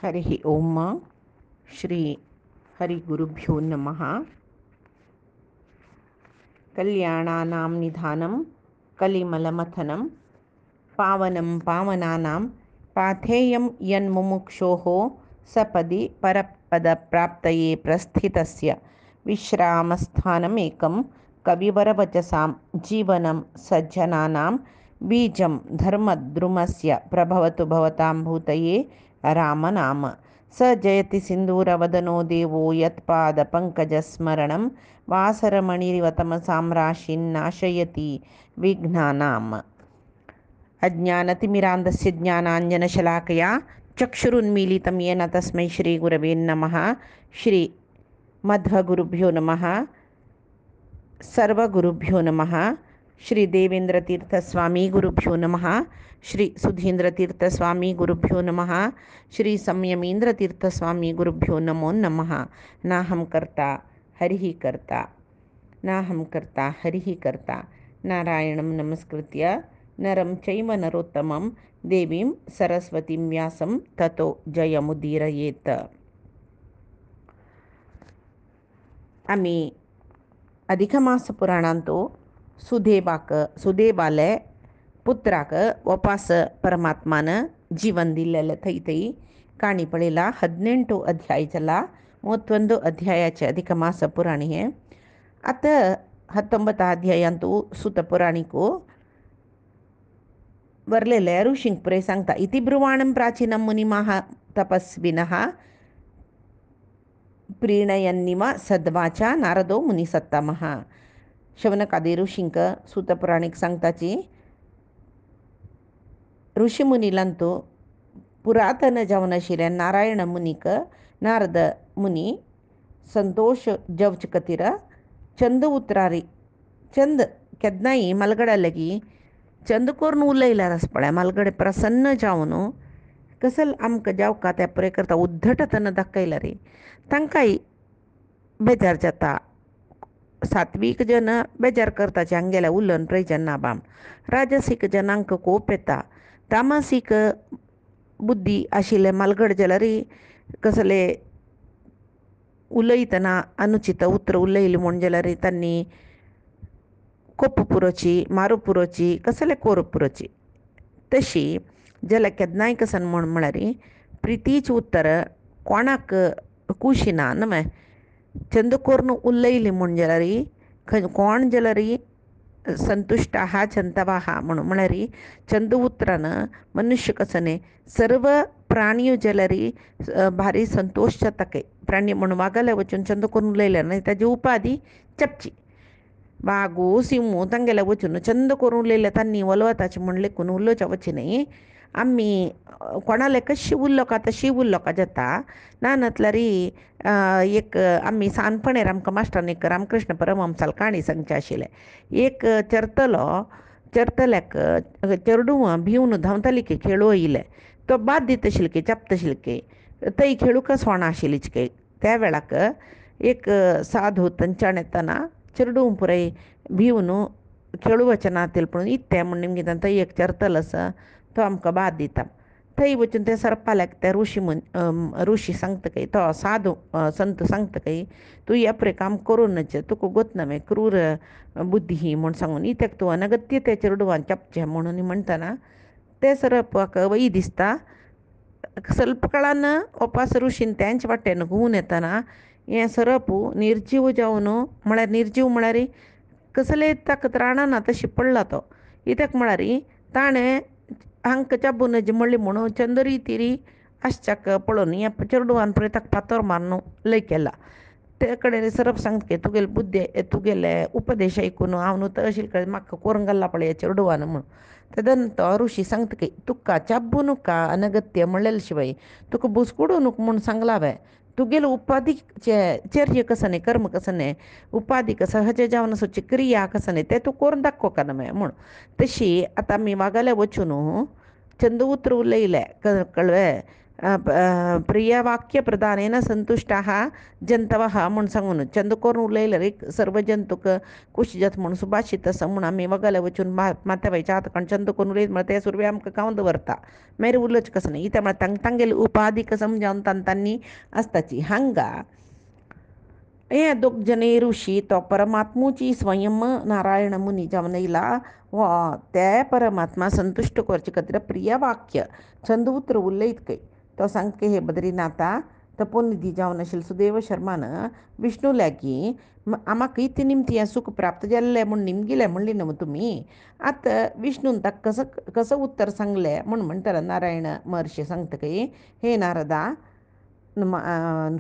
हरिः ओम श्री हरिगुरुभ्यो नमः। कल्याणानां निधानं कलिमलमथनं पावनं पावनानां पाथेयं यन्मुमुक्षोः सपदि परपदप्राप्तये प्रस्थितस्य विश्रामस्थानमेकं कविवरवचसां जीवनं सज्जनानां बीजं धर्मद्रुमस्य प्रभवतु भवतां भूतये रामनाम। स जयति सिन्दूरवदनो देवो यत्पादपङ्कजस्मरणं वासरमणिरिव तमसां राशिन्नाशयति विघ्नानाम्। अज्ञानतिमिरान्धस्य ज्ञानाञ्जनशलाकया चक्षुरुन्मीलितं येन तस्मै श्रीगुरवे नमः। श्रीमध्वगुरुभ्यो नमः। सर्वगुरुभ्यो नमः। श्री देवेंद्रतीर्थस्वामी गुरुभ्यो नमः। श्री सुधींद्रतीर्थस्वामी गुरुभ्यो नमः। श्री संयमींद्रतीर्थस्वामी गुरुभ्यो नमो नमः। नाहं कर्ता हरिः कर्ता नाहं कर्ता हरिः कर्ता। नारायणं नमस्कृत्य नरं चैव नरोत्तमं देवीं सरस्वतीं व्यासं ततो जयमुदीरयेत। आम्ही अधिकमास पुराणांतो सुदेवाले पुत्राक वापस परमात्मान जीवन दिलेलं थैतई काणिपळेला 18 ಅಧ್ಯಾಯಚಲ 31 ಅಧ್ಯಾಯಾचे अधिकमास पुराणी आहे. आता 19 ಅಧ್ಯಾयांतू सुत पुराणिको वरलेले ऋषिंक पुरे सांगता इति ब्रुवाणं प्राचीनं मुनिमः तपस्विनः प्रीणयन्निव सद्वाचा नारदो मुनिसत्तमः. शवनकादी ऋषिंक सूतपुराणिक सांगताची ऋषिमुनीलंतू पुरातन जावन आशिल्ले नारायण मुनीक नारद मुनी संतोष जवच कतीर चंद उतरारी चंद केदनाई मलगडलगी चंद करून उलयल्यार आसपळे मलगडे प्रसन्न जावन कसल आमकां जावका ते पुरे करता उद्धटतन दाखयला रे तांकांय बेजार जाता. सात्वीक जन बेजार करता हांगेल्या उलन प्रयोजन ना बाम. राजसीक जनांक कोप येता. तामसीक बुद्धी आशिल्ले मलगड जाल्यार कसले उलयतना अनुचित उतर उलयले म्हूण जाल्यार तांणी कोप पुरोची मारू पुरोची कसले कोर पुरोची. तशी जाल्यार केदनाय कसन म्हळ्यार प्रितीच उत्तर कोणाक कुशिना न्हय. चंद करून उलयली म्हूण जाल्यार कोण जाल्यार संतुष्ट आहा चंतवा आहा म्हणून म्हळ्यार चंद उतरान मनुष्य कसने सर्व प्राणियो जाल्यार भारी संतोष जाता काय प्राणी म्हणून वागले वचून चंद करून उलयल्यार न्हय ताजी उपाधी चपची. वागू सिंहू तांगेल्या वचून चंद करून उलयल्या तांणी वलवताचे म्हण लेखून उलोवच्या वची न्हय. आमी कोणाले कशी उरलोका तशी उरलोका जाता नानतल्यार एक आमी सानपणेर आमकां मास्टरान एक रामकृष्ण परमहंसाल काणी सांगचे आशिल्ले. एक चरतल्याक चेडूं भिवन धांवताली की खेळू येयले तो बाद दिता आशिल्ले चपता आशिल्ले थंय खेळूकच होणा आशिल्लीच के त्या वेळाक एक साधू थंयच्यान येतना चेडूं पुराय भिवन खेळू वचना पूण इत्तें म्हण निमगे थंय एक चरतल आसा तो आमकां बाद दिता. थंय वचून ते सरपाल्याक ते ऋषी सांगता काय तो साधू संत सांगता काय तूं हे पळय काम करूनच तुका गोतना मागीर क्रूर बुद्धी ही म्हूण सांगून इत्याक तूं अनगत्य ते चेडवान चपचें म्हणून म्हणटना ते सरपाक वय दिसता. ಸ್ವಲ್ಪ काळान वापस ऋषीन तेंच वाटेन घुवन येतना हें सरप निर्जीव जावन म्हळ्यार निर्जीव म्हळ्यार कसले ताका त्राणना तशी पडला तो. कित्याक म्हळ्यार ताणें हांकां चाबून म्हणली म्हणून चंदरी तिरी आसच्याक पळोवन हें चेडवान पळय ताका फातर मारून लय केला. ते कडेन सरप सांगता की तुगेले बुद्धी तुगेले उपदेश आयकून हांव न्हू तहशील कडेन म्हाका करून घाला पळय हे चेडवान म्हणून. तेदन तो ऋषी सांगता की तुका चाबू नुका अनगत्य म्हणलेले शिवाय तुका बुसकुडू नुक म्हूण सांगला हांवें. तुगेले उपाधीचे चर्य कसने कर्म कसने उपाधीक सहज जावन सोची क्रिया कसने ते तूं करून दाखोवका न्हय म्हूण. तशी आतां आमी वागले वचून चंद उतर उलयले कळ्ळें प्रियवाक्य प्रदानेन संतुष्टाः जंतवः म्हूण सांगून चंद करून उलयले रे सर्व जंतूक कुशीजत म्हूण सुभाषीत आसा म्हूण आमी वगल वचून माथ्याबाईच्या हातकान चंद करून उलयत म्हळ्यार ते सुरवे आमकां खावन दवरता मागीर उलोवचें कसं न्ही इत्या म्हळ्यार तांगेली उपाधीक समजावन तांतांनी आसताची हांगा हे दोग जने ऋषी तो परमात्मूची स्वयं नारायण मुनी जावन येयला व ते परमात्मा संतुष्ट करचे खातीर प्रिय वाक्य छंद उतर उलयत खंय तो सांगता हे बद्रीनाथा तपोनिधी जावन आशिल्लो सुदेव शर्मान विष्णू लागीं म्हाका इतलें निमती हें सुख प्राप्त जाल्लें म्हूण निमगिलें म्हणली न्हू तुमी आतां विष्णून ताका कसं उत्तर सांगलें म्हूण म्हणटा नारायण महर्शी सांगता खंय हे नारदा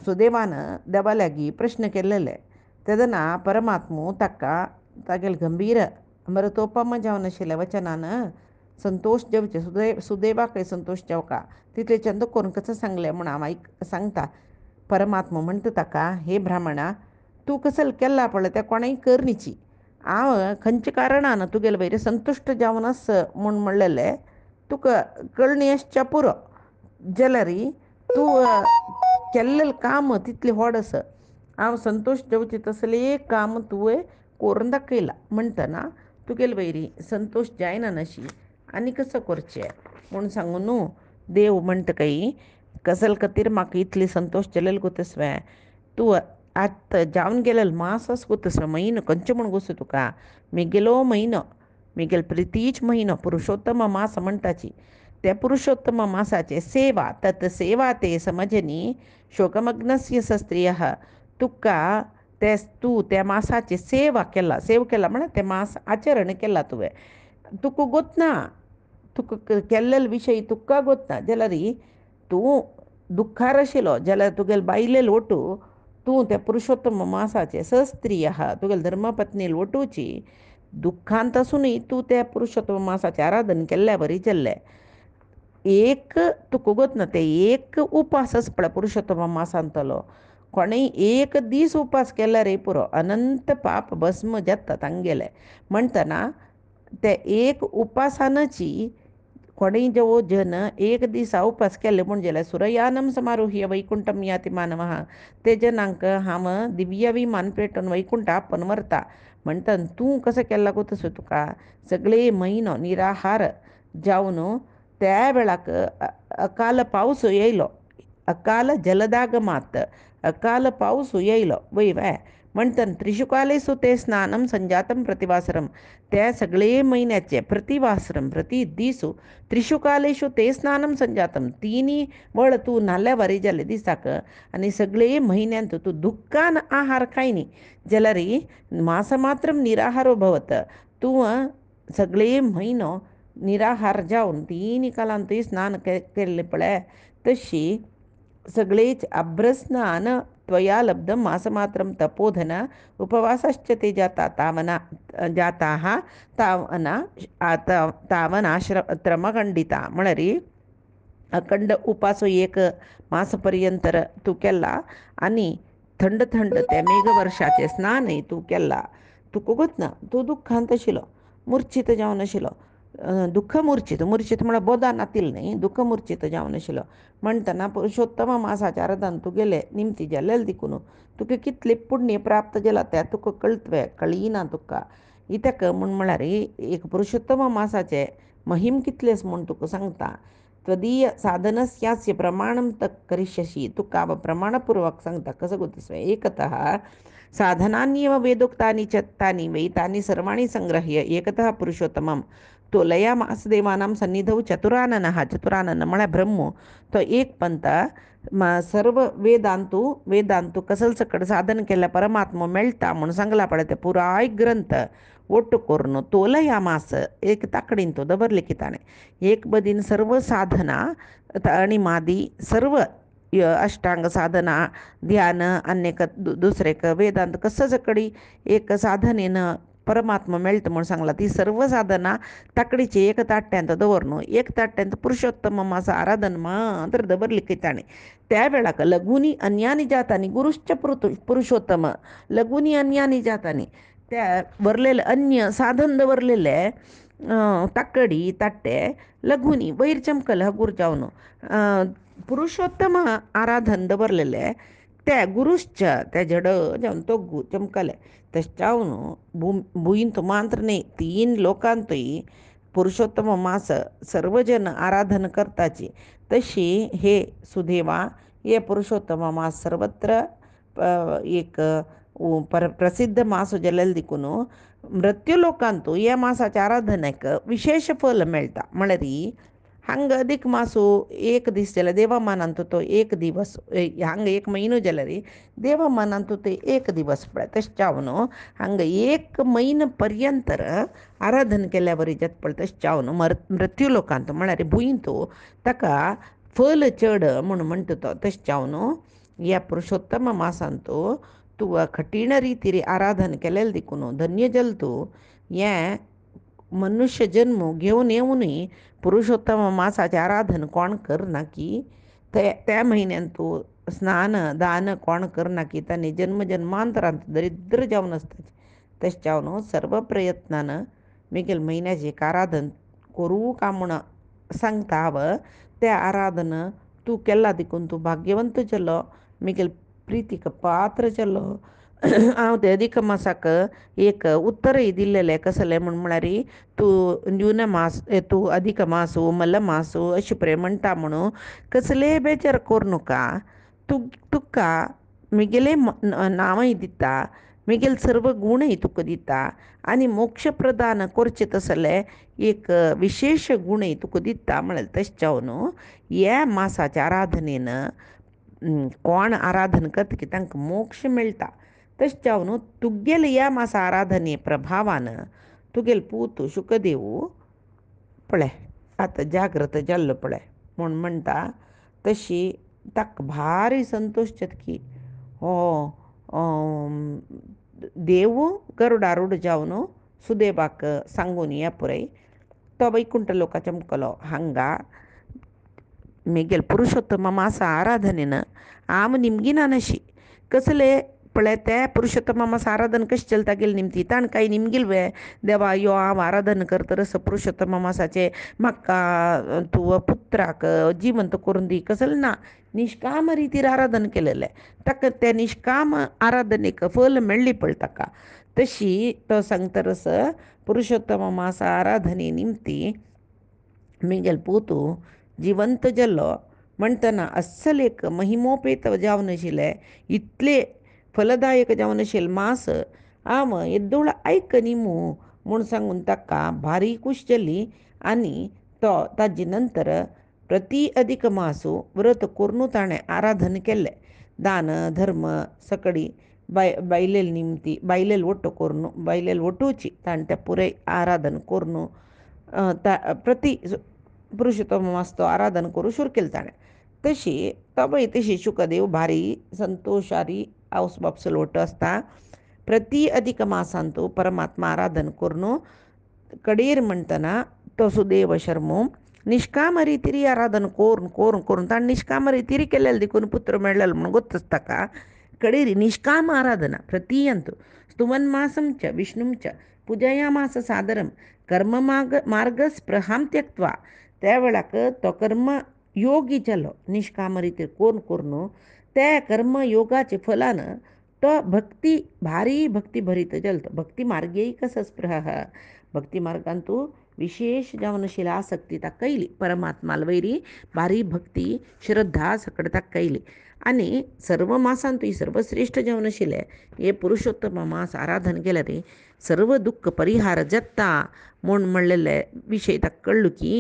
सुदैवान देवा लागीं प्रश्न केल्लेले तेदना परमात्मो ताका तागेले गंभीर अमृतोपम जावन आशिल्ल्या वचनान संतोश जेवचे सुदैवाकय संतोश जेवका तितले चंद करून कसं सांगलें म्हूण हांव सांगता परमात्मा म्हणटा ताका हे ब्राह्मणा तूं कसं केला पळय तें कोणेंय करनीची हांव खंयच्या कारणान तुगेले वयर संतुश्ट जावन आस म्हूण म्हणलेलें तुका कळणी आसच्या पुरो जाल्यार तूं केल्लें काम तितलें व्हड आसा हांव संतोश जेवची तसलें काम तुवें करून दाखयलां म्हणटना तुगेले वयरी संतोश जायना नाशी आनी कसो करचें म्हूण सांगून न्हू देव म्हणटा काय कसल खातीर म्हाका इतली संतोश जालेलो गोतस्वे तूं आतां जावन गेलेलो मास आसा गोतस्वे म्हयनो खंयचें म्हूण गोसो तुका म्हगेलो म्हयनो म्हगेलो प्रितीच म्हयनो पुरुषोत्तम मास म्हणटाची त्या पुरुषोत्तम मासाचे सेवा तत् सेवा ते समजनी शोकमग्नस्य स्त्रियः तुका ते तूं त्या मासाची सेवा केला म्हळ्यार ते मास आचरण केला तुवें तुका गोतना तुका केल्लेलो विशय तुका गोतना जाल्यार तूं दुख्खार आशिल्लो जाल्यार तुगेले बायले लोटू तूं त्या पुरुषोत्तम मासाचे सस्त्रियः तुगेले धर्मपत्नी लोटूची दुख्खांत आसुनूय तूं त्या पुरुषोत्तम मासाचें आराधन केल्ल्या बरी जाल्लें एक तुका गोतना ते एक उपास आसा पळय पुरुषोत्तम मासांतलो कोणेंय एक दीस उपास केल्यार पुरो अनंत पाप भस्म जाता तांगेले म्हणटना ते एक उपासानाची कोणेंय जो जन एक दीस उपास केले म्हूण जाल्यार सुरयानम समारोह्य वैकुंठम याति मानवः ते जनांक हांव दिव्य विमान पेटोवन वैकुंठ आपन व्हरता म्हणटना तूं कसो केला गो तसो तुका सगळे म्हयनो निराहार जावन त्या वेळाक अकाल पावस येयलो अकाल जलदागमात अकाल पावस येयलो वय म्हणटना त्रिशुकालेसु ते स्नानम संजातम प्रतिवासरम त्या सगळे म्हयन्याचे प्रतिवासरम प्रति दिसू त्रिशुकालेशु ते स्नानम संजातम तिनी वळ तूं नाल्ल्या बरी जाले दिसाक आनी सगळे म्हयन्यांत तूं दुख्खान आहार खायनी जाल्यार मास मात्र निराहारो भवत तूं सगळे म्हयनो निराहार जावन तिनी कालान तुवें स्नान केल्लें पळय तशी सगळेच अभ्रस्नान त्वया लब्धं मासमात्रं तपोधन उपवासश्च ते जाताः तावनाश्रमखंडिता म्हळ्यार अखंड उपासो एक मास पर्यंत तूं केला आनी थंड त्या मेघवर्षाचें स्नानय तूं केला तुका गोतना तूं दुख्खांत आशिल्लो मुर्चित जावन आशिल्लो दुःख मुर्चित म्हळ्यार बोदान आतिल्लें न्ही दुःख मुर्चित जावन आशिल्लो म्हणटना पुरुषोत्तम मासाच्या आराधन तुगेले निमती जाल्लेले देखून तुका कितलें पुण्य प्राप्त जालां तें तुका कळिना तुका इत्याक म्हळ्यार एक पुरुषोत्तम मासाचे महिम कितले म्हूण तुका सांगता त्वदीय साधनस्यास्य प्रमाणं तत् करिष्यसि तुका प्रमाणपूर्वक सांगता कसं गोतस्वे एकतः साधनान्येव वेदोक्तानि च तानि वै तानि सर्वाणि संग्रह्य एकतः पुरुषोत्तमं तोलया मासदेवानां सन्निधौ चतुरानन म्हळ्यार ब्रह्म तो एक पंथ सर्व वेदांतू कसल सकड साधन केल्या परमात्मा मेळटा म्हूण सांगला पळय ते पुराय ग्रंथ ಒಟ್ಟು ಕೊರ್ನು ತೋಲಯ ಮಾಸ एक ताकडीन तो दवरले की ताणें एक बदीन सर्व साधना आणि मादी सर्व अष्टांग साधना ध्यान अन्य दुसरेक वेदांत कसं सकडी एक साधनेन परमात्मा मेळटा म्हूण सांगला ती सर्व साधना ताकडीची एक ताट्यांत दवरनू एक ताट्यांत पुरुषोत्तम मासा आराधन मात्र दवरली की ताणें त्या वेळाक लघुनी अन्यानी जातानी गुरुश्च पुरुषोत्तम लघुनी अन्यानी जातानी त्या वरलेले अन्य साधन दवरलेले ताकडी ताट्टे लघुनी वयर चमकल हगूर जावन पुरुषोत्तम आराधन दवरलेले ते गुरुश्च ते जड जावन तो चमकले तश्चावन भुईंत मात्र नाही 3 लोकांतही पुरुषोत्तम मास सर्वजन आराधन करताची तशी हे सुदेवा हे पुरुषोत्तम मास सर्वत्र एक प्रसिद्ध मास जल्लेले देखून मृत्यू लोकांतू या मासाच्या आराधनेक विशेष फल मेळटा म्हळ्यार हंग अधिक मासू एक दीस जाल्यार देवामानांतू तो एक दिवस हांगा 1 म्हयनो जाल्यार देवामानांतू ते एक दिवस पळय तशें चावन हांगा 1 म्हयनो पर्यंतर आराधन केल्या बरी जाता पळय तशें चावन मृत्यू लोकांत म्हळ्यार भुंयतू ताका फल चड म्हूण म्हणटा तो तशें चावन ह्या पुरुषोत्तम मासांतू तूं कठीण रितीरी आराधन केलेलें देखून धन्य जल तूं हें मनुष्य जन्म घेवन येवनूय पुरुषोत्तम मासाचें आराधन कोण करना की त्या म्हयन्यान तूं स्नान दान कोण करना की तांणी जन्म जन्मांतरांत दरिद्र जावन आसता तशें जावन सर्व प्रयत्नान मिगेल म्हयन्याचें एक आराधन करूं का म्हूण सांगता हांव त्या आराधन तूं केला देखून तूं भाग्यवंत जालो मिगेल प्रितीक पात्र जालो हांव ते अधिक मासाक एक उत्तरय दिल्लेलें कसलें म्हळ्यार तूं न्यून मास तूं अधिक मासू मल्ल मासू अशें प्रेम म्हणटा म्हणून कसलेय बेजार करूं नाका तुका मिगेले नांवय दिता मिगेल सर्व गुणय तुका दिता आनी मोक्ष प्रदान करचें तसलें एक विशेष गुणय तुका दिता म्हळ्यार तशें जावन ह्या मासाच्या आराधनेन कोण आराधन करता की तांकां मोक्ष मेळटा तशें जावन तुगेले ह्या मासा आराधने प्रभावान तुगेल पूत शुकदेव पळय आतां जागृत जाल्लो पळय म्हूण म्हणटा तशी ताका भारी संतोश जाता की हो देव गरुडारूढ जावन सुदेवाक सांगून या पुरय तो वैकुंठ लोकाच्या मुखलो हांगा मिगेल पुरुषोत्तम मासा आराधनेन आम निमगिना नशी कसले पळय ते पुरुषोत्तम मासा आराधन कशें चलता गेल निमती ताण कांय निमगेल वे देवा यो हांव आराधन करतरस पुरुषोत्तम मासाचे म्हाका तूं पुत्राक जिवंत करून दी कसलें ना निश्काम रितीर आराधन केलेलें ताका त्या निश्काम आराधनेक फल मेळ्ळी पळय ताका तशी तो सांगतरस पुरुषोत्तम मासा आराधने निमती मिगेल पूत जिवंत जाल्लो म्हणटना अस्सल एक महिमोपेत जावन आशिल्लें इतले फलदायक जावन आशिल्लें मास हांव येद्दोळ आयक निमू म्हूण सांगून ताका भारी खूश जाली आनी तो ताजे नंतर प्रती अधिक मासू व्रत करून ताणें आराधन केलें दान धर्म सकडी बायलेल निमती बायलेल वट्ट करून बायलेल वटूची ताणें तें पुराय आराधन करून प्रती पुरुषोत्तम मास तो आराधन करूं सुरू केलें ताणें तशी तोय तशी शुकदेव भारी संतोशारी हावस बापसूल वट आसता प्रती अधिक मासांतू परमात्मा आराधन करून कडेर म्हणटना तो सुदेव शर्मो निश्काम रितीरी आराधन करून करून करून ताणें निश्काम रितीरी केलेलें देखून पुत्र मेळ्ळेलो म्हणून गोत्तच ताका कडेरी निश्काम आराधना प्रतीयंतु स्तुवन मासं च विष्णुं च पूजयामास सादरं कर्म मार्ग स्पृहां त्यक्त्वा त्या वेळाक तो कर्म योगी जालो निश्काम रितीर करून करून त्या कर्म योगाच्या फलान तो भक्ती भारी भक्ती भरीत जालो तो भक्ती मार्गैक स्पृह भक्ती मार्गान तूं विशेष जावन आशिल्ली आसक्ती ताका कयली परमात्माल वयरी भारी भक्ती श्रद्धा सकड ताका कयली आनी सर्व मासांतूय सर्वश्रेश्ठ जावन आशिल्लें हे पुरुषोत्तम मास आराधन केल्यार सर्व दुख्ख परिहार जाता म्हूण म्हणलेले विशय ताका कळ्ळो की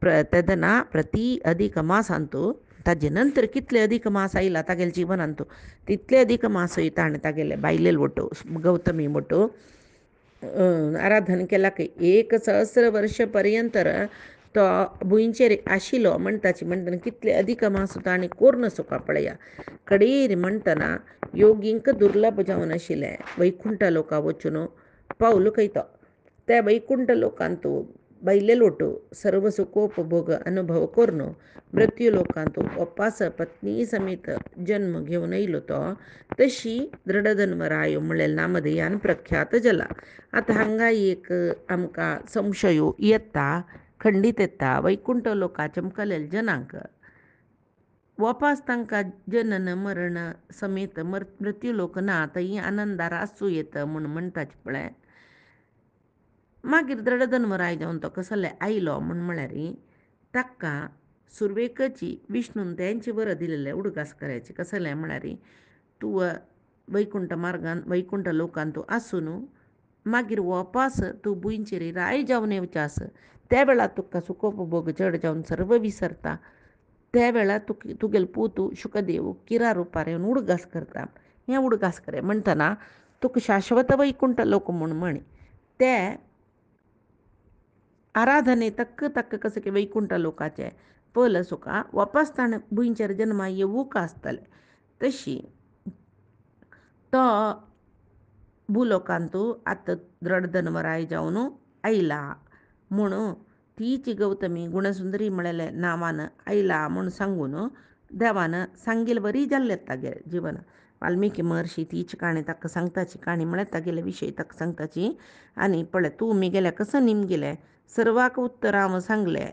तेदना प्रती अधिक मासांतू ताजे नंतर कितले अधिक मास आयला तागेले जिवनांतू तितले अधिक मासय ताणें तागेले बायलेल वटो गौतमी वटो आराधन केला की 1,000 वर्ष पर्यंतर तो भुंयचेर आशिल्लो म्हणटाची म्हणटना कितले अधिक मास ताणें करून सुका पळया कडेर म्हणटना योगींक दुर्लभ जावन आशिल्लें वैकुंठ लोका वचून पावलो खंय तो त्या वैकुंठ लोकांतू बायलेल वटो सर्व सुखोपभोग अनुभव करून मृत्यू लोकांतू उपास पत्नी समेत जन्म घेवन येयलो तो तशी दृढधन्वरायो म्हणलें नामधेयान प्रख्यात जाला आतां हांगा एक आमकां संशयो येता खंडीत येता वैकुंठ लोकाच्या मुखालेल्या जनांक वापास तांकां जनन मरण समेत मृत्यू लोक ना थंय आनंदार आसूं येता म्हूण म्हणटाचे पळय. मागीर दडदनवराय जावन तो कसले आयलो म्हूण म्हळ्यार ताका सुरवेकची विष्णून तेंचे बरं दिलेले उडगास करायचे कसले म्हळ्यार तूं वैकुंठ मार्गान वैकुंठ लोकान तूं आसूं न्हू मागीर वापास तूं बुंयचेर राय जावन येवचास त्या वेळार तुका सुखोपभोग चड जावन सर्व विसरता त्या वेळार तुगेलो पूत शुकदेव किरा रुपार येवन उडगास करता. हें उडगास करे म्हणटना तुका शाश्वत वैकुंठ लोक म्हण ते आराधने तक्क तक्क कसं की वैकुंठ लोकाचे पयलं सुका वापस ताणें भुंयचेर जन्मा येवूंक आसतलें तशी तो भुलोकांतू आतां दृढधनवराय जावन आयला म्हूण तीच गौतमी गुणसुंदरी म्हळेले नांवान आयला म्हूण सांगून देवान सांगिल बरी जाल्लें तागे जिवन. वाल्मिकी महर्शी तीच काणी ताका सांगताची काणी म्हळ्यार तागेले विशय ताका सांगताची आनी पळय तूं म्हगेलें कसं निमगेलें सर्वाक उत्तर हांव सांगलें.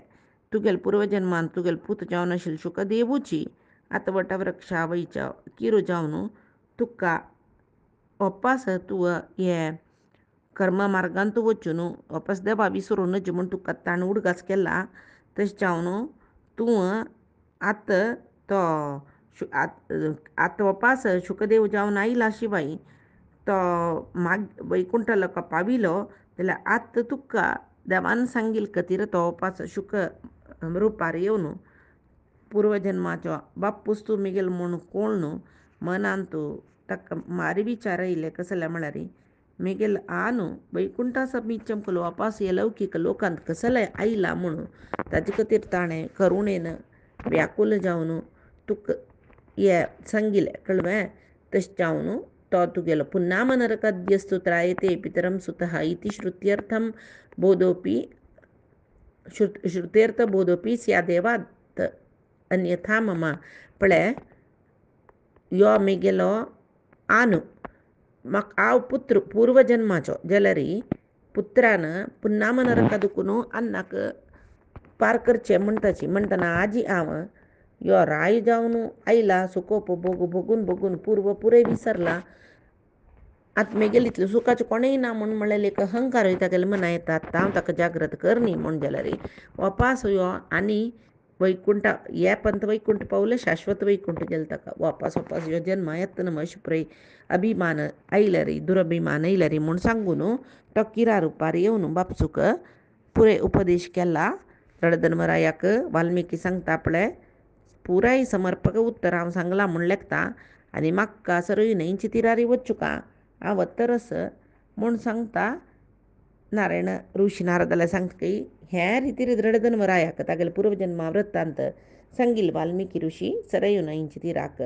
तुगेले पुर्वजन्मान तुगेले पूत जावन आशिल्लो शुकदेवूची आतां वटवृक्षा वयच्या किरू जावन तुका वापस तूं हें कर्म मार्गान तूं वचून वापस देवा विसरून नज म्हूण तुका ताणें उडगास केला तशें जावन तूं आतां तो आतां वापस शुकदेव जावन आयला शिवाय तो वैकुंठ लोका पाविलो जाल्यार आतां तुका देवान सांगिल्ल खातीर तो वापस शुक रुपार येवन पुर्वजन्माचो बापूस तूं मिगेल म्हूण कोण न्हू मनान तूं ताका मारी विचार येयले कसले म्हळ्यार मिगेल न्हू वैकुंठा समीत चमकलो वापस येलौकीक लोकांत कसले आयला म्हूण ताजे खातीर ताणें करुणेन व्याकुल जावन तुका हें सांगिल्लें कळ्ळें. तशें जावन तो तुगेलो पुन्नाम नरकाद्यस्तु त्रायते पितरम सुतः इति श्रुत्यर्थम बोधोपी श्रुत्यर्थ बोधोपी स्यादेवात अन्यथा मम पळय यो मिगेलो न्हू म्हाका हांव पुत्र पुर्वजन्माचो जाल्यार पुत्रान पुन्नाम नरका दुखून अन्नाक पार करचें म्हणटना आजी हांव यो राय जावन आयला सुखोपभोग भोगून भोगून पूर्व पुरे विसरला आतां म्हगेलें इतलें सुखाचें कोणेय ना म्हूण म्हळ्यार एक अहंकार वयता गेले मना येता आतां हांव ताका जागृत कर न्ही म्हूण जाल्यार वापस यो आनी वैकुंठ हे पंत वैकुंठ पावलें शाश्वत वैकुंठ गेलें ताका वापस यो जन्म येता न्हू अशें पळय अभिमान आयल्यार दुरभिमान आयल्यार म्हूण सांगून तो किरा रुपार येवन बापसूक पुरे उपदेश केला. दडधनवरायाक वाल्मिकी सांगता पळय पुराय समर्पक उत्तर हांव सांगलां म्हूण लेखता आनी म्हाका सरय न्हंयची तिरारी वचुका हांव वत्तरस म्हूण सांगता. नारायण ऋषी नारदाला सांगता की हे रितीर दृढधनवरायाक तागेले पुर्वजन्मा वृत्तांत सांगिल्ल वाल्मिकी ऋषी सरयू न्हंयची तिराक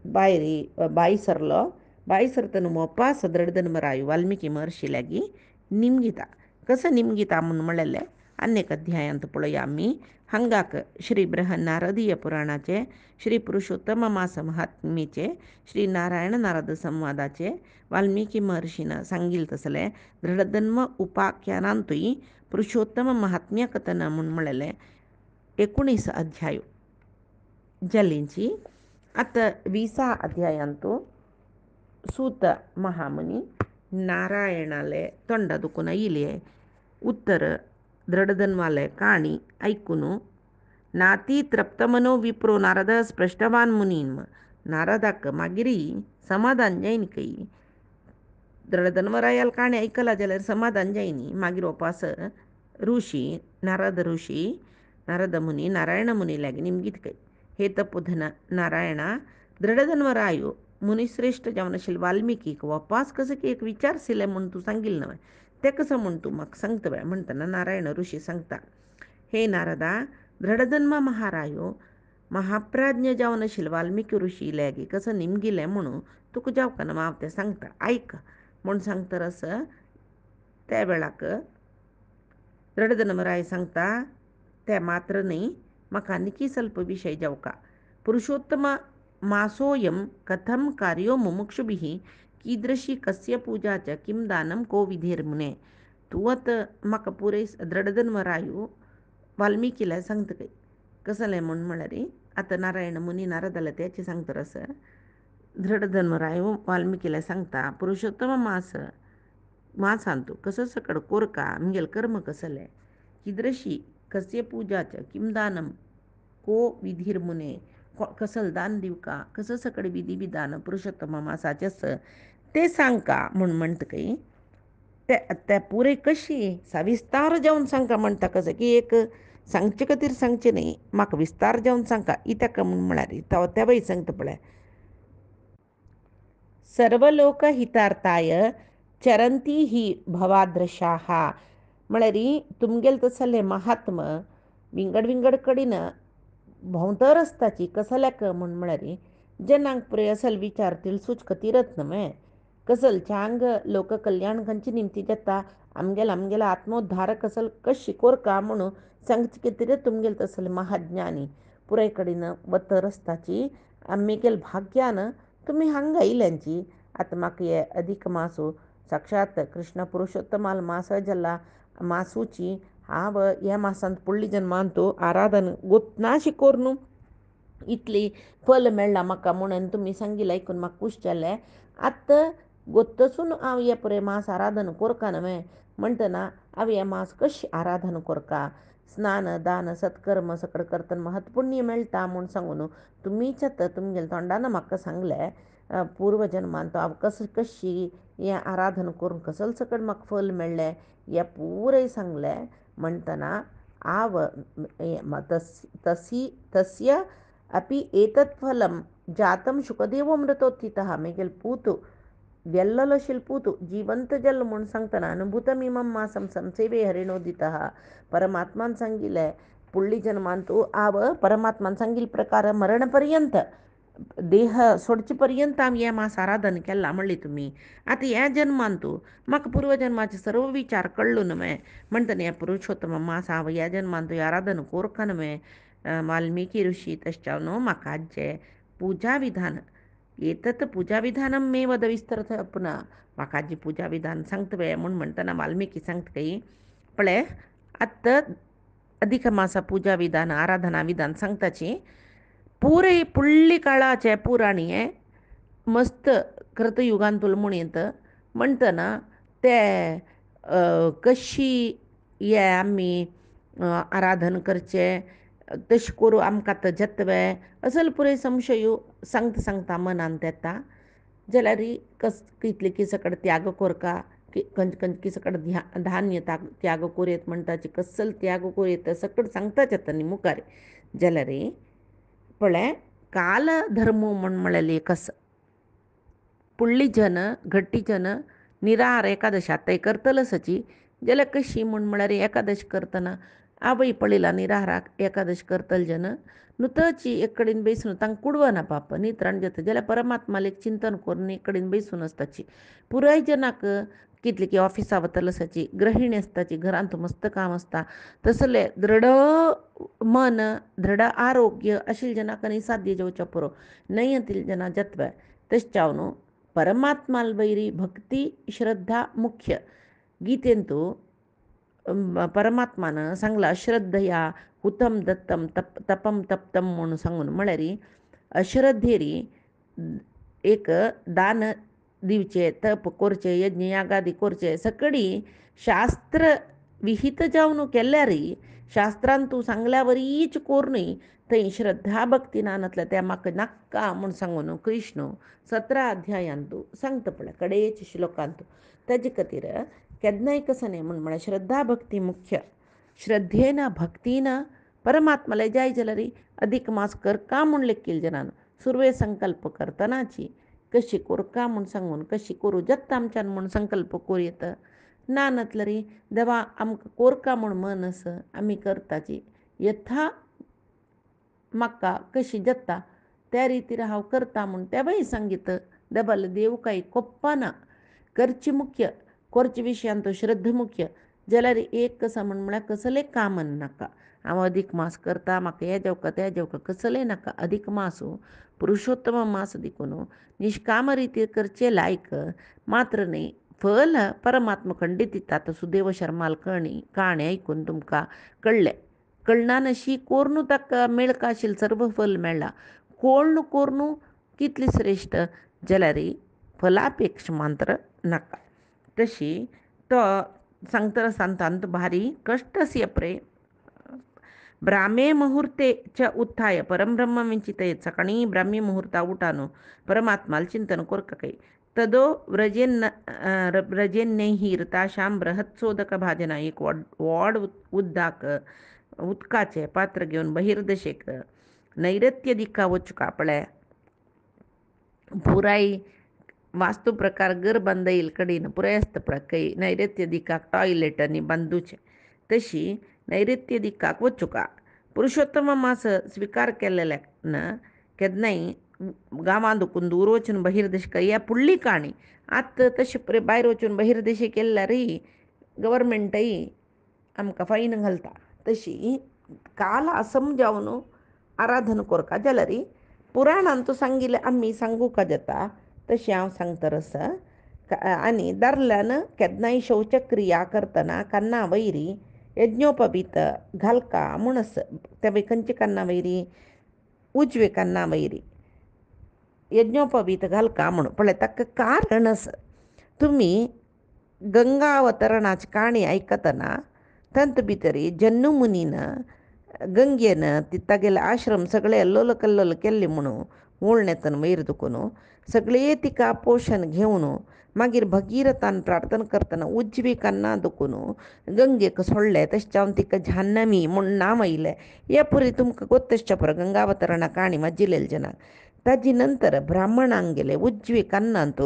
बाई सरलो बाई सरतना वापस दृढधनवराय वाल्मिकी महर्शी लागीं निमगिता कसं निमगिता म्हूण म्हळेलें अनेक अध्यायांत पळोवया आमी. हांगाक श्री बृहन्नारदीय पुराणाचे श्री पुरुषोत्तम मास महात्म्येचे श्री नारायण नारद संवादाचे वाल्मिकी महर्षीन सांगिल्ल तसलें दृढधन्व उपाख्यानांतूय पुरुषोत्तम महात्म्य कथन म्हूण म्हळेलें 19 अध्याय जाल्लींची. आतां 20 अध्यायांत सूत महामुनी नारायणाले तोंडा दुखून येयले उत्तर दृढधन्वाले काणी ऐकून नाती तृप्तमनो विप्रो नारद स्पृष्टवान मुनीन नारदाक मागीर समाधान जायन कई दृढधन्वरायाल काणी ऐकला जाल्यार समाधान जायनी. मागीर वापस नारद मुनी नारायण मुनी लागीं निमगीत कई हे तपोधन नारायणा दृढधन्वरायो मुनिश्रेष्ठ जावन आशिल्लो वाल्मिकीक वापस कसं की एक विचारशिलें म्हूण तूं सांगिल्लें न्हय तें कसं म्हूण तूं म्हाका सांगता म्हणटना नारायण ऋषी सांगता हे नारदा दृढधन्व महारायो महाप्राज्ञ जावन आशिल्लो वाल्मिकी ऋषी लागीं कसं निमगिलें म्हणून तुका जावकां हांव तें सांगता आयक म्हूण सांगतरस त्या वेळाक दृढधन्वराय सांगता तें मात्र न्ही म्हाका आनीकय स्वल्प विशय जावका. पुरुषोत्तम मासोयम कथम कार्यो मुमुक्षुभिः कीदृशी कस्य पूजा च किं दानं को विधेर्मुने तूं आतां म्हाका पुरे दृढधन्वरायो वाल्मिकीला सांगता कसले म्हण म्हळ्यार आतां नारायण मुनी नारदाला त्याची सांगता असं धृडधर्मराय वाल्मिकीला सांगता पुरुषोत्तम मासांतू कसं सकड कोरका आमगेल कर्म कसले कीदृशी कस्य पूजाच किम दानम को विधीर्मुने कसल दान दिवका कसं सकड विधी विधान पुरुषोत्तम मासाचे ते सांगका म्हण म्हणत काही त्या पुरे कशी सविस्तार जावन सांगता म्हणटा कसं की एक सांगचे खातीर सांगचे न्ही म्हाका विस्तार जावन सांगता इत्याक म्हण म्हळ्यार त्या बाई सांगता पळय सर्वलोकहितार्थाय चरंती ही भवादृशाः म्हळ्यार तुमगेल तसले महात्म विंगड विंगड कडेन भोंवतर आसताची कसल्याक म्हण म्हळ्यार जनांक पुरे असल विचार तिळसूच खातीरच न्हय कसल चांग लोक कल्याण खंयची निमती जाता आमगेला आत्मोद्धार कसल कशी कोरका म्हणून सांगचे खातीर तुमगेल तसले महाज्ञानी पुराय कडेन वतर आसताची आमगेल भाग्यान तुमी हांगा आयल्यांची आतां म्हाका हे अदीक मासू साक्षात कृष्ण पुरुषोत्तमाल मास जाला मासूची हांव ह्या मासांत पुडली जन्मांतू आराधन गोतनाशी कोर न्हू इतली फल मेळ्ळा म्हाका म्हणून तुमी सांगिल्लें आयकून म्हाका खूश जालें आतां गोत्तसून हांव हे पळय मास आराधन कोरका न्हय म्हणटना हांव हे मास कशी आराधन कोरका स्नान दान सत्कर्म सकड करतना महत्पुण्य मेळटा म्हूण सांगून तुमीच आतां तुमगेले तोंडान म्हाका सांगलें पूर्व जन्मांत हांव कशी हें आराधन करून कसल सकड म्हाका फल मेळ्ळें हें पुराय सांगलें म्हणटना हांव तस्य अपि एतत् फलं जातं शुकदेवो मृतोत्थितः मेगेल पूत वेल्ललो शिल्पूत जिवंत जल्ल म्हूण सांगतना अनुभूतमिमं मासं संसेवे हरिणोदितः परमात्मान सांगिल्लें पुडली जन्मांतू हांव परमात्मान सांगिल्ले प्रकार मरण पर्यंत देह सोडचे पर्यंत हांव हें मास आराधन केलां म्हणली तुमी आतां ह्या जन्मांतू म्हाका पूर्व जन्माचे सर्व विचार कळ्ळो न्हय म्हणटना हें पुरुषोत्तम मास हांव ह्या जन्मांतू आराधन कोरका न्हय वाल्मिकी ऋषी तश्चाव न्हू म्हाका हाजें पुजा विधान एतत् पूजा विधानं मे वद विस्तरत पुनः म्हाका हाजी पुजा विधान सांगता म्हूण म्हणटना वाल्मिकी सांगता काही पळय आतां अधिक मासा पूजा विधान आराधना विधान सांगताची पुरे पुडली काळाचे पुराणी हें मस्त कृतयुगांतूल म्हणीत म्हणटना ते कशी हे आमी आराधन करचें तशें करून आमकां आतां जतवें असल पुरे संशयो सांगता मनांत येता जाल्यार कितले किसा कडेन त्याग कोरका खंयचे सकड धान्य त्याग कोरयत म्हणटाचे कसल त्याग कोरयत सकड सांगताच येता न्ही मुखार जाल्यार पळय काल धर्मो म्हण म्हळ्यार एक आसा पुडली जन घट्टी जन निराहार एकादशी आतां करतलो सची जाल्यार कशी म्हण म्हळ्यार एकादशी करतना आवय पळयला निराहाराक एकादशी करतले जन नुतची एक कडेन बैसून तांकां कुडवना पाप नित्राण जाता जाल्यार परमात्माल एक चिंतन करून एक कडेन बैसून आसताची पुराय जनाक कितले की ऑफिसा वतले आसताची गृहिणी आसताची घरांत मस्त काम आसता तसले दृढ मन दृढ आरोग्य आशिल्ल्या जनाक आनी साध्य जेवच्या पुरो न्हय आशिल्ल्या जना जत्वे तशें न्हू परमात्माल वैरी भक्ती श्रद्धा मुख्य गीतेंतू परमात्मान सांगला अश्रद्धया हुतम दत्तम तपम तप्तम म्हणून सांगून म्हळ्यार अश्रद्धेरी एक दान दिवचे तप करचे यज्ञ यागादी करचे सकडी शास्त्र विहित जावन केल्यार शास्त्रांत तूं सांगल्या वरीच कोरूनय थंय श्रद्धा भक्ती नानतले ते म्हाका नाक्का म्हूण सांगून कृष्ण 17 अध्यायांत सांगता पळय कडेच श्लोकांत ताजे खातीर केन्नाय कसं न्ही म्हण श्रद्धा भक्ती मुख्य श्रद्धेन भक्तीन परमात्माला जाय जाल्यार अदीक मास करका म्हूण लेखिल्ले जनान सुरवे संकल्प करतनाची कशी कोरका म्हूण सांगून कशी करूं जत्ता आमच्यान म्हूण संकल्प करूं ना नातल्यार देवा आमकां कोरका म्हूण मन आस आमी करताची यथा म्हाका कशी जत्ता त्या रितीर हांव करता म्हूण तेवय सांगीत डबल देव काही कोप्पा ना करची मुख्य करचे विशयान तो श्रद्ध मुख्य जाल्यार एक कसा म्हळ्यार कसलें काम नाका हांव अदीक मास करता म्हाका हें जेवका तें जेवका कसलें नाका अदीक मासू पुरुषोत्तम मास देखून निश्काम रितीर करचे लायक मात्र न्ही फल परमात्मा खंडीत दिता तो सुदैव शर्माल काणी आयकून तुमकां कळ्ळें कळना नशी कोरनू ताका मेळका आशिल्लो सर्व फल मेळ्ळा. कोळणू कोरनू कितली श्रेश्ठ जाल्यार फलापेक्षा मात्र नाका. तशी तो सांगतना सांगता भारी कष्टस्य प्रे ब्राह्मे मुहूर्तेच्या उत्थाय परब्रह्म विंचितयेत. सकाळी ब्राह्मी मुहूर्ता उठानो परमात्माला चिंतन कोरका काही तदो व्रजेन्नैहि रताशां बृहत्सोदक भाजना. एक वॉड उद्दाक उदकाचे पात्र घेऊन बहिर्दशेक नैऋत्य दिका वचूक आपल्या पुराई वास्तू प्रकार घर बांधा येईल कडेन पुरायस्त काही नैऋत्य दिकाक टॉयलेट आणि बांधूचे. तशी नैऋत्य दिकाक वचुका पुरुषोत्तम मास स्वीकार केलेल्यान केदनाय गांवां दुखून दूर वचून बहिर्देश या पुडली काणी. आतां तशें पळय भायर वचून बहिर्देशी केल्यारय गव्हर्मेंटय आमकां फायन घालता. तशी काल असमजावन आराधना करता जाल्यार पुराणांतू सांगिल्लें आमी सांगूका जाता तशें हांव सांगतरस. आनी दादल्यान केदनाय शौचक्रिया करतना कन्ना वयरी यज्ञोपवीत घालका म्हणस. ते खंयचे कन्ना वयरी उजवे कन्ना वयरी यज्ञोपवीत घालका म्हणून पळय ताका कारणस. तुमी गंगा अवतरणाची काणी आयकतना तंत भितरी जन्नू मुनीन गंगेन तागेले आश्रम सगळे अल्लोल कल्लोल केल्ले म्हणून वोळणेतन वयर दुखून सगळे तिका पोषण घेवन मागीर भगीरथान प्रार्थना करतना उजवी कन्ना दुखून गंगेक सोडले. तशें जावन तिका जान्हवी म्हूण नांव आयलें. हे पुरी तुमकां गोत्तश्च पुरो गंगावतरणा काणी वाजिलेली जनाक. ताजे नंतर ब्राह्मणांक गेले उजवी कन्नांत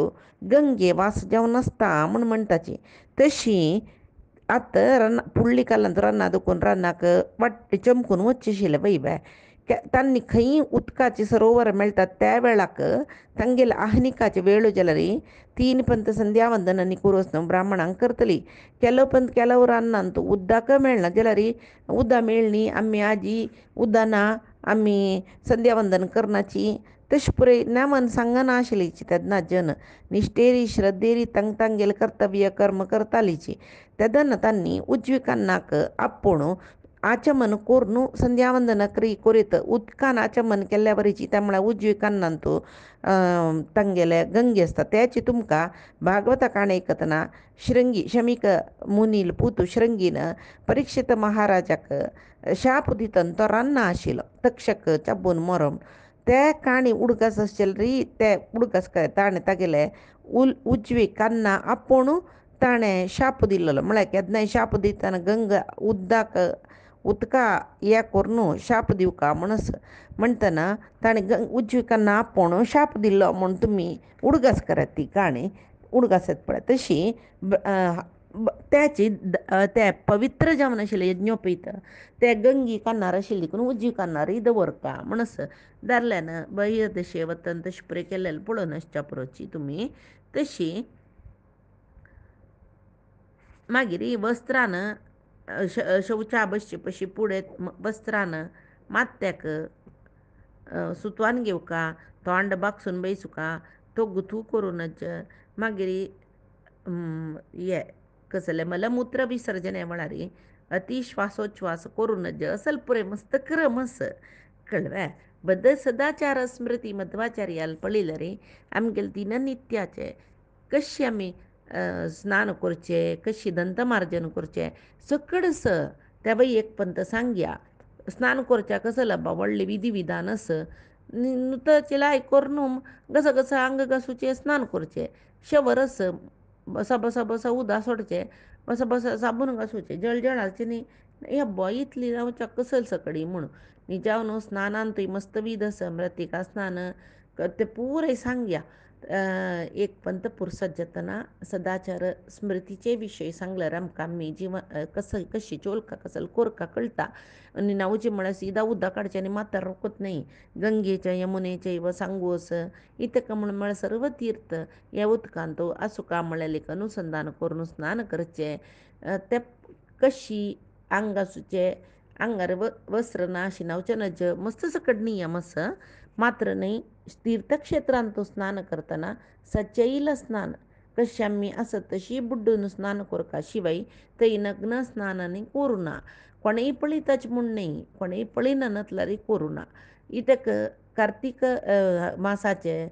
गंगे वास जावन आसता म्हूण म्हणटाची. तशी आतां फुडली कालांत रानां दुखून रानाक वाट्टे चमकून वचशिल्ले वय बाय तांणी खंय उदकाचे सरोवर मेळटात त्या वेळाक तांगेले आहनिकाचे वेळ जाल्यार 3 पंत संध्या वंदनांनी करूस न्हू ब्राह्मणांक करतली. केलो पंत केलो रानांत उदक मेळना जाल्यार उदक मेळ्ळी आमी आजी उदक ना आमी संध्या वंदन करनाची. तशें पुरय नेमान सांगना आशिल्लीची तेन्ना जन निश्ठेरी श्रद्धेरी तांगेले कर्तव्य कर्म करतालीची. तेदना तांणी उजवी कन्नाक आपूण आचमन करून संध्यावंदन करीत उदकान आचमन केल्ल्या वरीची त्या म्हळ्यार उजवी कन्नांत तांगेले गंगे आसता. त्याची तुमकां भागवता काणी आयकतना श्रृंगी शमीक मुनील पूत श्रृंगीन परीक्षित महाराजाक शाप दितन तो रान्ना आशिल्लो तक्षक चाबून मरोन. ते काणी उडगस आशिल्ली ते उडगस ताणें तागेले उजवी कन्ना आपूण ताणें शाप दिल्लो. म्हळ्यार केदनाय शाप दितना गंगा उदका हे करून शाप दिवका म्हणस म्हणटना ताणें उजवी कन्ना आपूण शाप दिल्लो म्हूण तुमी उडगस करात. ती काणी उडगस येता पळय तशी त्याची ते पवित्र जावन आशिल्ले यज्ञोपवीत ते गंगी कन्नार आशिल्ली करून उजवी कन्नारय दवरका म्हणस. दादल्यान बहिर्देशे वतन तशें पळय केल्लें पळोवन आसच्या पुरोची तुमी. तशी मागीर वस्त्रान शौचा बसचे पशी पुडें वस्त्रान मात्याक सुतवान घेवका तोंड बागसून बैसुका तो गुथू करूनच मागीर हे कसले मलमूत्र विसर्जन म्हळ्यार अति श्वासोच्छ्वास करूनच असल पुरे मस्त क्रमस कळ्ळें. बद्द सदाचार स्मृती मध्वाचार्याल पळयल्यार आमगेले दिननित्याचे कशें आमी स्नान करचें कशी दंतमार्जन करचें सकळस त्या बाई एक पंत सांगया. स्नान करच्या कसं लब्बा व्हडले विधी विधान आस नुताची लाय करून घस आंग घासूचें स्नान करचें. शवरस बसा बसा बसा उदक सोडचें बसा बसा साबून घासूचें जळजळाचें न्ही. हे बोय इतली जावच्या कसल सकडी म्हूण न्ही जावन स्नानांतूय मस्त विध आसा मृतिका स्नान ते पुराय सांगया. एक पंत पुरसत जातना सदाचार स्मृतीचे विशय सांगल्यार आमकां आमी जिवन कशी चोलका कसल कोरका कळटा. आनी नावची म्हळ्यार सीदा उदक काडचें आनी माथ्यार रोखत न्ही. गंगेच्या यमुनेचे व सांगोस इतका म्हूण म्हळ्यार सर्व तीर्थ ह्या उदकांत आसुका म्हळ्यार अनुसंधान करून स्नान करचें. ते कशी आंग घासूचें आंगार वस्त्र ना शिनावचें नज मस्त सकट नियम आसा. मात्र न्ही तीर्थक्षेत्रांत स्नान करतना सचैल स्नान कशी आम्ही असत तशी बुड्डून स्नान कोरका शिवाय तई नग्न स्नानाने कोरुना कोणी पळी तच नाही कोणी पळी ननतलरी कोरुना इथे कार्तिक मासाचे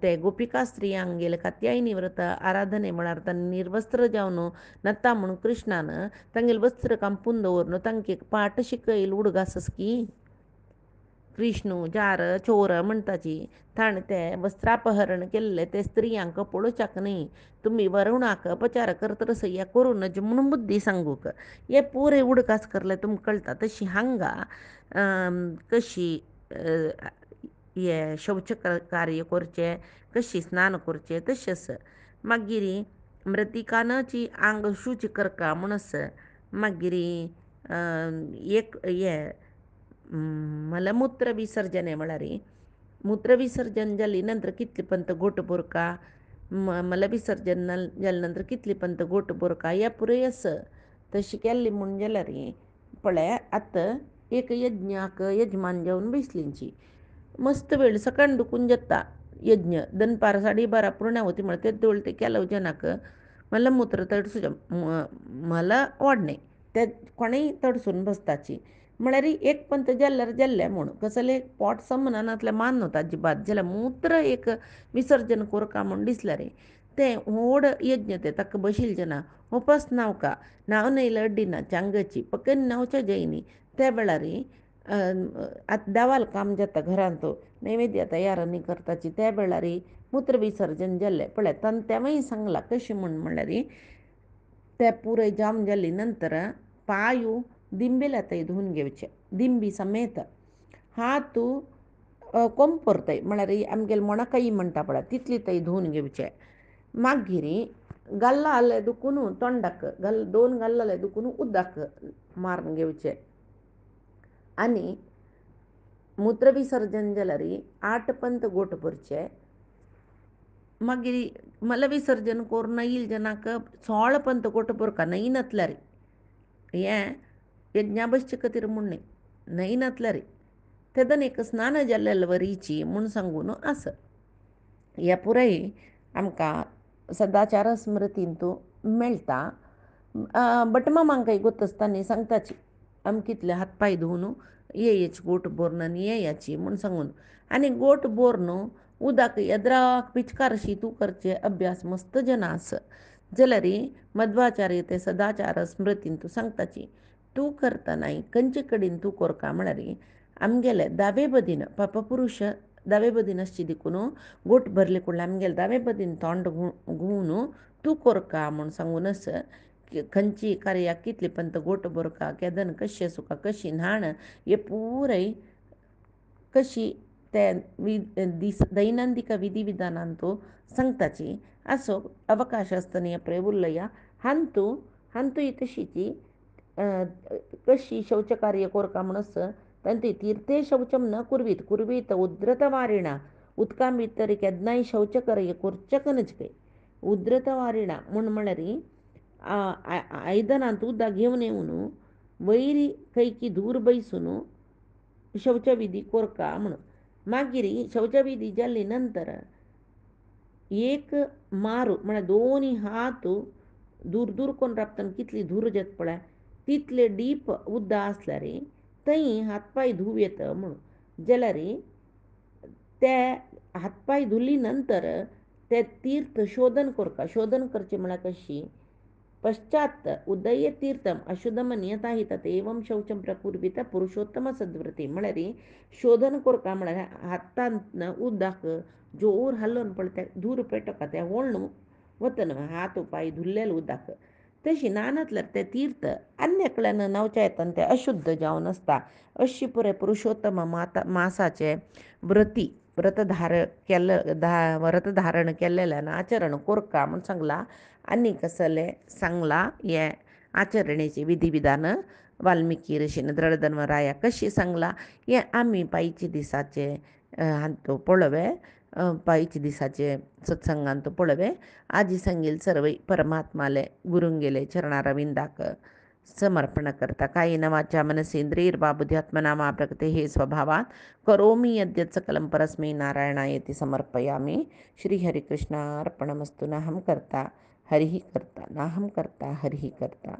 ते गोपिका स्त्रियांक गेले कात्यायनी व्रत आराधने म्हळ्यार तांणी निर्वस्त्र जावन नत्ता म्हणून कृष्णान तांगेले वस्त्र कांपून दवरून तांकां पाट शिकयल उडगासस की कृष्णू जार चोर म्हणटाची ताणें तें वस्त्रापहरण केल्लें ते स्त्रियांक पळोवच्याक न्ही तुमी वरुणाक अपचार करतरस हें करूं नज म्हणून बुद्धी सांगूक हे पुरे उडकास करले तुमकां कळटा तशी हांगा कशी हे शौच कार्य करचें कशी स्नान करचें तशेंच मागीर मृतिकानाची आंग शुच करका म्हणस मागीर एक हे मलमूत्र विसर्जन म्हळ्यार मूत्र विसर्जन जाली नंतर कितले पंत गोट बोरका मलविसर्जन जाले नंतर कितले पंत गोट बोरका ह्या पुरय आस तशी केल्ली म्हूण जाल्यार पळय आतां एक यज्ञाक यजमान जावन बैसलींची मस्त वेळ सकाळ दुखून जाता यज्ञ दनपार 12:30 पूर्णावती म्हळ्यार ते दोळ ते केलो जनाक मलमूत्र तडसूं मला वाडणे ते कोणेय तडसून बसताची म्हळ्यार एक पंत जाल्यार जाल्लें म्हूण कसले पोट समनातले मान न्हू अजिबात जाल्यार मूत्र एक विसर्जन कोरका म्हूण दिसल्यार तें व्हड यज्ञ तें ताका बशिल्ले जना उपास नावका नांव नयलं अड्डिना चांगची पक्कन नांवच्या जैनी त्या वेळार आतां देवाल काम जाता घरांत नैवेद्य तयार आनी करताची त्या वेळार मूत्र विसर्जन जाल्लें पळय तेवूय सांगलां कशें म्हळ्यार ते पुरय जाम जाली नंतर पांय ದಿಂಬಿಲತೈ धुवून घेवचे दिंबी समेत हात कोंपरतय म्हळ्यार आमगेले मोणाकाई म्हणटा पळय तितली तय धुवून घेवचे मागीर गल्लाले दुखून तोंडाक दोन गल्लाले दुखून उदक मारून घेवचे आनी मूत्र विसर्जन जाल्यार 8 पंत गोट भरचे मागीर मलविसर्जन करून येयले जनाक 16 पंत गोट भरका न्हय नातल्यार हें यज्ञा बसचे खातीर म्हूण न्हय नातल्यार तेदन एक स्नान जाल्लेले वरीची म्हूण सांगून आस ह्या पुराय आमकां सदाचार स्मृतींतू मेळटा बटमामांकय गोतस्तांनी सांगताची अमकितले हात पांय धुवन हेच गोट बोरन आनी हेची म्हूण सांगून आनी गोट बोरन उदक येद्राक पिचकारशी तूं करचे अभ्यास मस्त जना आस जाल्यार मध्वाचार्य ते सदाचार स्मृतींतू सांगताची तूं करतना खंयचे कडेन तूं कोरका म्हळ्यार आमगेले दावे बदीन पापपुरुश दावे बदीन आसची देखून गोट भरले कडल्यान आमगेले दावे बदीन तोंड घुंवन तूं कोरका म्हूण सांगून आस खंयची कार्याक कितले पंत गोट बोरका केदन कशें सुका कशी न्हाण हे पुरय कशी ते दैनंदिक विधी विधानांतू सांगताची असो अवकाश आसतना प्रे उरलया हांतू ही तशीची कशी शौचकार्य कोरका म्हणस तांती तीर्थे शौचम न कुर्वीत उद्धृतवारिणा उदका भितर केदनाय शौचकार्य करचेक न्हय उद्धृतवारिणा म्हळ्यार आयदनांत उदक घेवन येवन वयर कैकी दूर बैसून शौचविधी कोरका म्हूण मागीर शौचविधी जाल्ली नंतर एक मारू म्हळ्यार दोनी हात दूर दूर करून राबतना कितली दूर जाता पळय तितले डीप उदक आसल्यार थंय हातपाय धुव येता म्हूण जाल्यार ते हातपाय धुली नंतर ते तीर्थ शोधन कोरका शोधन करचें म्हळ्यार कशी पश्चात उदय तीर्थम अशुद्धम नियता हि तत् एवं शौचम प्रकुर्वित पुरुषोत्तम सद्वृत्ती म्हळ्यार शोधन कोरका म्हळ्यार हातांत उदक जोर हल्लोन पळय ते दूर पेटोका ते वळून वतना हात पाय धुल्लेले उदक तशी नानतल्यार ते तीर्थ अन्य कडल्यान नवच्या येतान ते अशुद्ध जावन आसता अशी पुरे पुरुषोत्तम मासाचे व्रतधारण केल्लेल्यान आचरण कोरका म्हूण सांगला आनी कसले सांगला हे आचरणेचे विधी विधान वाल्मिकी ऋषीन द्रढधर्मराया कशी सांगला हे आमी पायचे दिसाचे हांतू पळोवे पायचे दिसाचे सत्संगांत पळोवे आजी सांगेल सर्व परमात्माले गुरूंगेले चरणारविंदाक समर्पण करता. कायेन वाचा मनसेंद्रियर्वा बुद्ध्यात्मना वा प्रकृतेः स्वभावात् करोमि यद्यत् सकलं परस्मै नारायणायेति समर्पयामि. श्रीहरिकृष्णार्पणमस्तु. नाहं कर्ता हरिः कर्ता, नाहं कर्ता हरिः कर्ता.